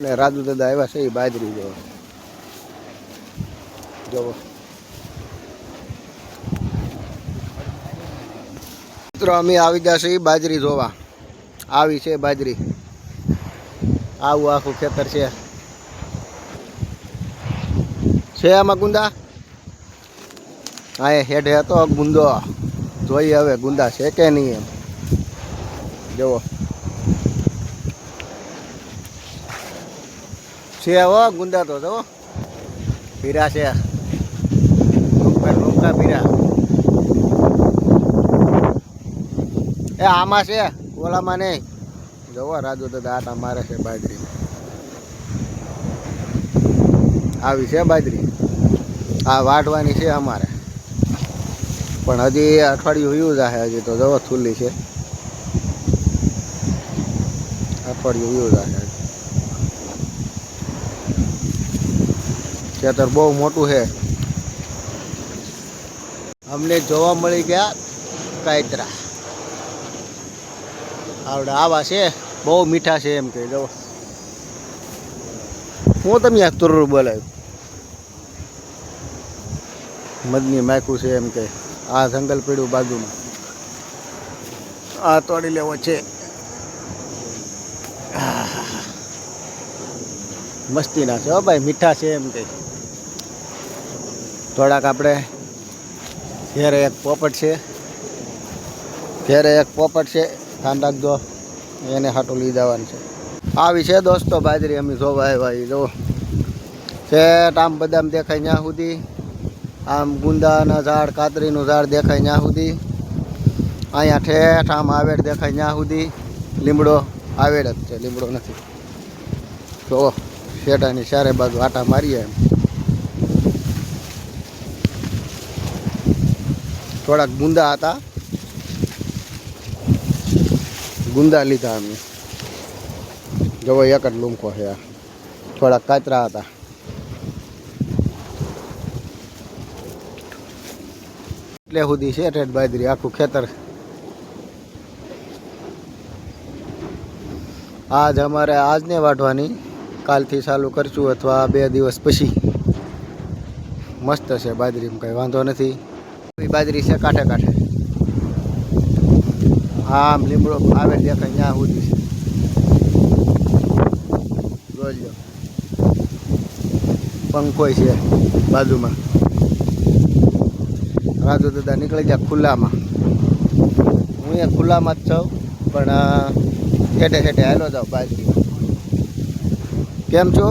ને રાજુ દાદા આવ્યા છે એ બાજરી જોવા. જોવો મિત્રો, અમે આવી ગયા છે એ બાજરી જોવા. આવી છે બાજરી, આવું આખું ખેતર છે. આમાં ગુંદા હા હેઠે હતો ગુંદો. જોઈએ હવે ગુંદા છે કે નહીં એમ. જુઓ છે હો ગુંદા તો જુઓ પીરા છે. રૂમકા પીરા એ આમાં છે, ઓલામાં નહીં. જુઓ રાજુ દાદા આટા મારે છે બાજરી. આવી છે બાજરી, આ વાઢવાની છે અમારે, પણ હજી અઠવાડિયું યુઝ આવે. હજી તો જવો થૂલી છે, અઠવાડિયું યુઝ આવે. ખેતર બહુ મોટું છે. અમને જોવા મળી ગયા કાયતરા. આવડે આવા છે, બહુ મીઠા છે એમ કે. જવો હું તમે આ તુર્રું બોલાવ્યું. મદની માયકું છે એમ કે. આ જંગલ પીડ્યું બાજુમાં, આ તોડી લેવો છે. મસ્તીના છે હો ભાઈ, મીઠા છે એમ કે. થોડાક આપણે ઘેરે એક પોપટ છે, ઘેરે એક પોપટ છે, ધ્યાન રાખજો. એને હાટું લઈ જવાનું છે. આવી છે દોસ્તો બાજરી અમે જોવા આવ્યા. એ જો શેઠ આમ બદામ દેખાય ત્યાં સુધી, આમ ગુંદાના ઝાડ, કાતરીનું ઝાડ દેખાય ત્યાં સુધી, અહીંયા ઠેઠ આમ આવેડ દેખાય ત્યાં સુધી. લીમડો આવેડ જ છે, લીમડો નથી. તો શેઠાની ચારે બાજુ આટા મારીએ એમ. થોડાક ગુંદા હતા, ગુંદા લીધા અમે. જવો એક જ લૂમકો છે. થોડાક કાતરા હતા. એટલે સુધી છે ઠેઠ બાજરી, આખું ખેતર. આજ અમારે આજને વાઢવાની, કાલથી ચાલુ કરશું અથવા 2 દિવસ પછી. મસ્ત છે બાજરીમાં, કંઈ વાંધો નથી. બાજરી છે કાંઠે કાંઠે. આમ લીમડો આવે દેખાય ત્યાં સુધી છે. જોઈ લો પંખોય છે બાજુમાં. રાજુ દાદા નીકળી ગયા ખુલ્લામાં. હું એ ખુલ્લામાં જ છું, પણ હેઠે હેઠે હાલો જાઉં બાજરી. કેમ છો?